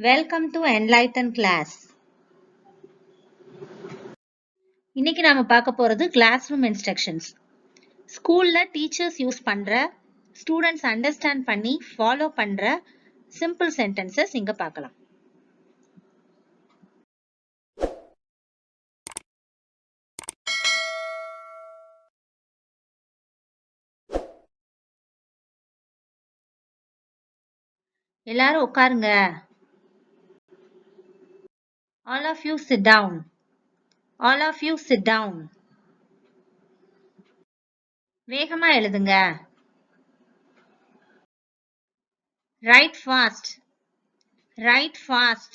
Welcome to enlighten class. இன்னைக்கு நாம பார்க்க போறது classroom instructions. ஸ்கூல்ல டீச்சர்ஸ் யூஸ் பண்ற, ஸ்டூடண்ட்ஸ் அண்டர்ஸ்டாண்ட் பண்ணி ஃபாலோ பண்ற சிம்பிள் சென்டென்சஸ் இங்க பார்க்கலாம். எல்லாரும் உட்காருங்க. All of you sit down. All of you sit down. வேகமா எழுதுங்க. Write fast. Write fast.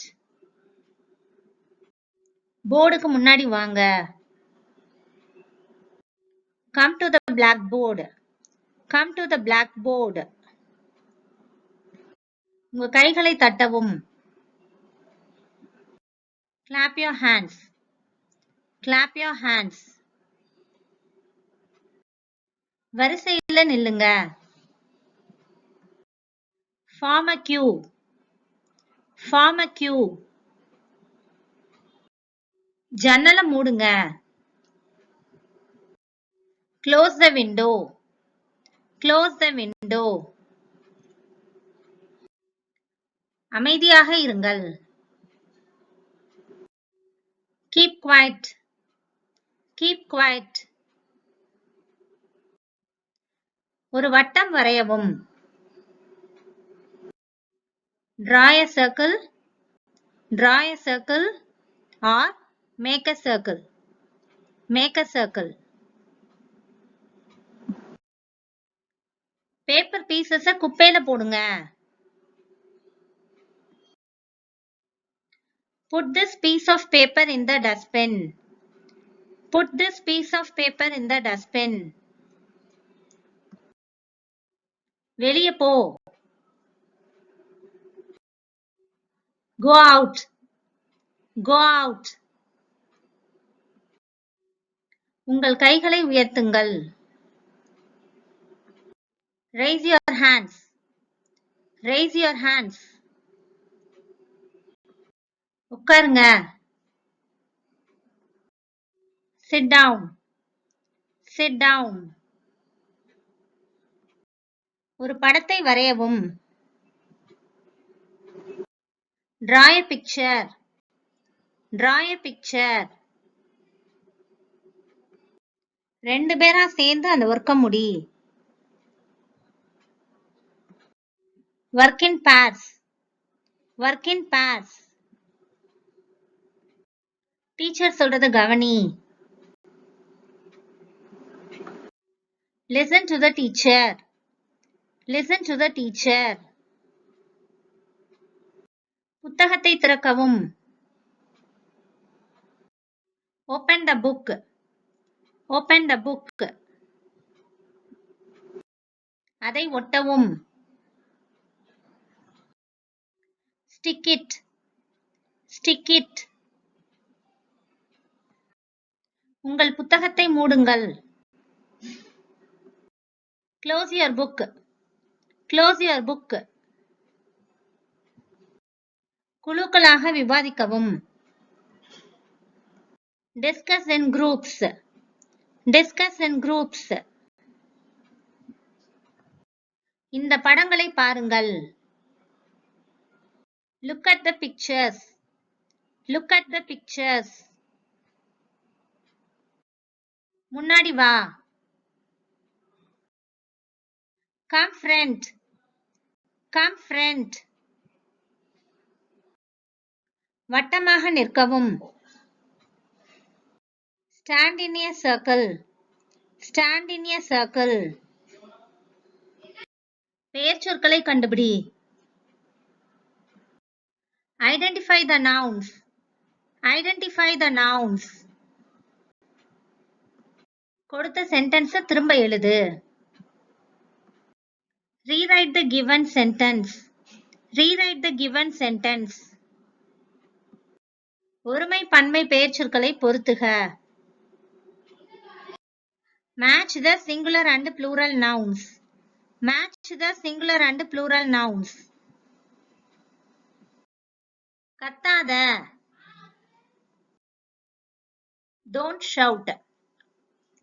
போர்டுக்கு முன்னாடி வாங்க. Come to the blackboard. Come to the blackboard. உங்க கைகளை தட்டவும். Clap your hands. Clap your hands. வரிசையில நில்லுங்க. Form a queue. Form a queue. ஜன்னல மூடுங்க. Close the window. Close the window. அமைதியாக இருங்கள். Keep quiet. Keep quiet. ஒரு வட்டம் வரையவும். Draw a circle. Draw a circle or make a circle. Make a circle. Paper pieces குப்பையில போடுங்க. Put this piece of paper in the dustbin. Put this piece of paper in the dustbin. வெளிய போ. Go out. Go out. உங்கள் கைகளை உயர்த்துங்கள். Raise your hands. Raise your hands. உட்காருங்க. Sit down. Sit down. ஒரு படத்தை வரையவும். Draw a picture. Draw a picture. ரெண்டு பேரா சேர்ந்து அந்த ஒர்க்க முடி. Work in pairs. Work in pairs. Teacher சொல்றத கவனி. Listen to the teacher. Listen to the teacher. புத்தகத்தை திறக்கவும். Open the book. Open the book. அதை ஒட்டவும். Stick it. Stick it. உங்கள் புத்தகத்தை மூடுங்கள். Close your book. Close your book. குழுக்களாக விவாதிக்கவும். Discuss in groups. Discuss in groups. இந்த படங்களை பாருங்கள். Look at the pictures. Look at the pictures. முன்னாடி வா. Come front. Come front. வட்டமாக நிற்கவும். Stand in a circle. Stand in a circle. பெயர்ச்சொற்களை கண்டுபிடி. Identify the nouns. Identify the nouns. கொடுத்த sentence திரும்ப எழுது. Rewrite the given sentence. Rewrite the given sentence. ஒருமை பன்மை பெயர்ச்சொற்களை பொருத்துக. Match the singular and plural nouns. Match the singular and plural nouns. கத்தாத. Don't shout.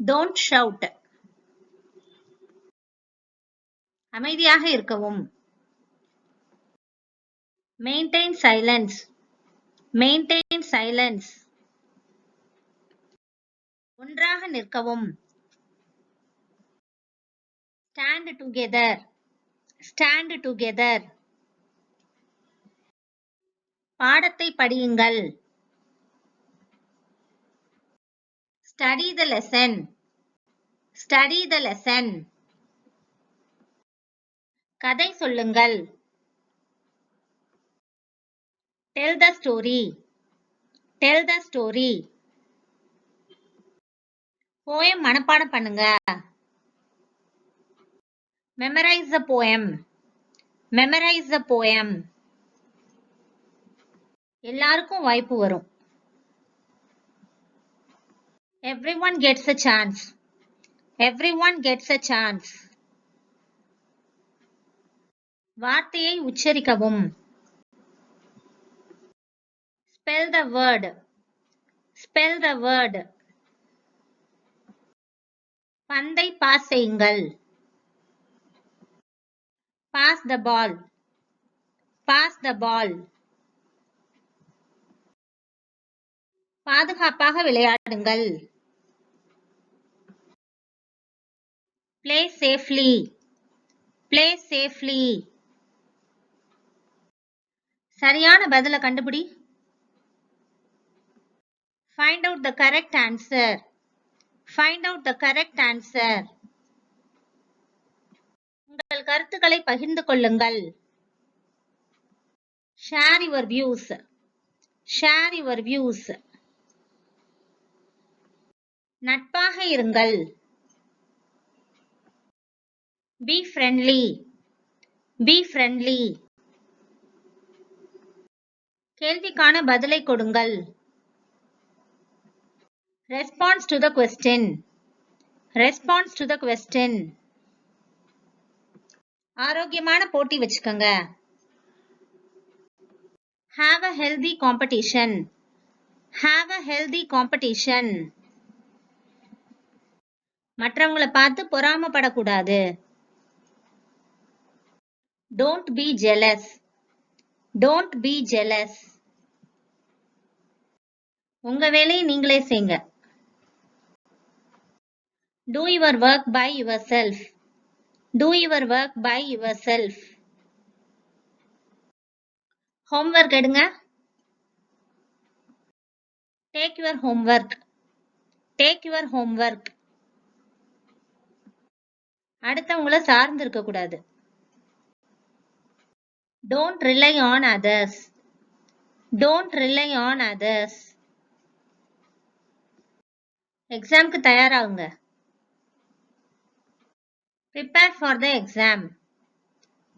Don't shout. அமைதியாக இருக்கவும். Maintain silence. Maintain silence. ஒன்றாக நிற்கவும். Stand together. Stand together. பாடத்தை படியுங்கள். Study the lesson. Study the lesson. கதை சொல்லுங்கள். Tell the story. Tell the story. poem மனப்பாடம் பண்ணுங்க. Memorize the poem. Memorize the poem. எல்லாருக்கும் வாய்ப்பு வரும். Everyone gets a chance. Everyone gets a chance. வார்த்தையை உச்சரிக்கவும். Spell the word. Spell the word. பந்தை pass செய்யுங்கள். Pass the ball. Pass the ball. பாதுகாப்பாக விளையாடுங்கள். Play safely. Play safely. சரியான பதில கண்டுபிடி. Find out the correct answer. Find out the correct answer. உங்கள் கருத்துக்களை பகிர்ந்து கொள்ளுங்கள். Share your views. Share your views. நட்பாக இருங்கள். Be friendly. Be friendly. கேள்விக்கான பதிலை கொடுங்கள். Response to the question. Response to the question. ஆரோக்கியமான போட்டி வச்சுக்கோங்க. Have a healthy competition. Have a healthy competition. மற்றவங்களை பார்த்து பொறாமைப்படக்கூடாது. Don't be jealous. Don't be jealous. உங்க வேலையை நீங்களே செய்யுங்க. Do your work by yourself. Do your work by yourself. Homework எடுங்க. Take your homework. Take your homework. அடுத்தவங்கள சார்ந்து இருக்க கூடாது. Don't rely on others. Don't rely on others. எக்ஸாம்க்கு தயாராகுங்க. Prepare for the exam.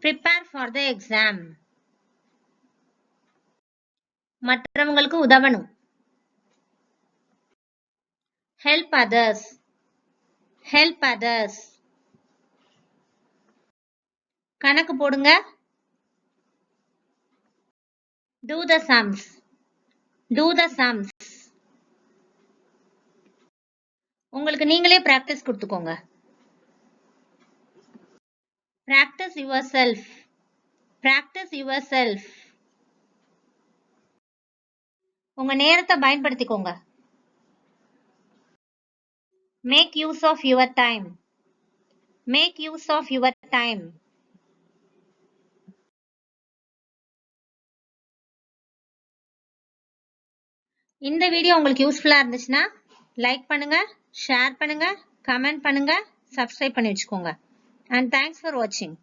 Prepare for the exam. மற்றவங்களுக்கு உதவணும். Help others. Help others. கணக்கு போடுங்க. Do the sums. Do the sums. உங்களுக்கு நீங்களே பிராக்டிஸ் கொடுத்துக்கோங்க. Practice yourself. Practice yourself. உங்க நேரத்தை பயன்படுத்திக்கோங்க. Make use of your time. Make use of your time. இந்த வீடியோ உங்களுக்கு யூஸ்ஃபுல்லா இருந்துச்சுன்னா லைக் பண்ணுங்க, ஷேர் பண்ணுங்க, கமெண்ட் பண்ணுங்க, சப்ஸ்கிரைப் பண்ணி வச்சுக்கோங்க. And thanks for watching.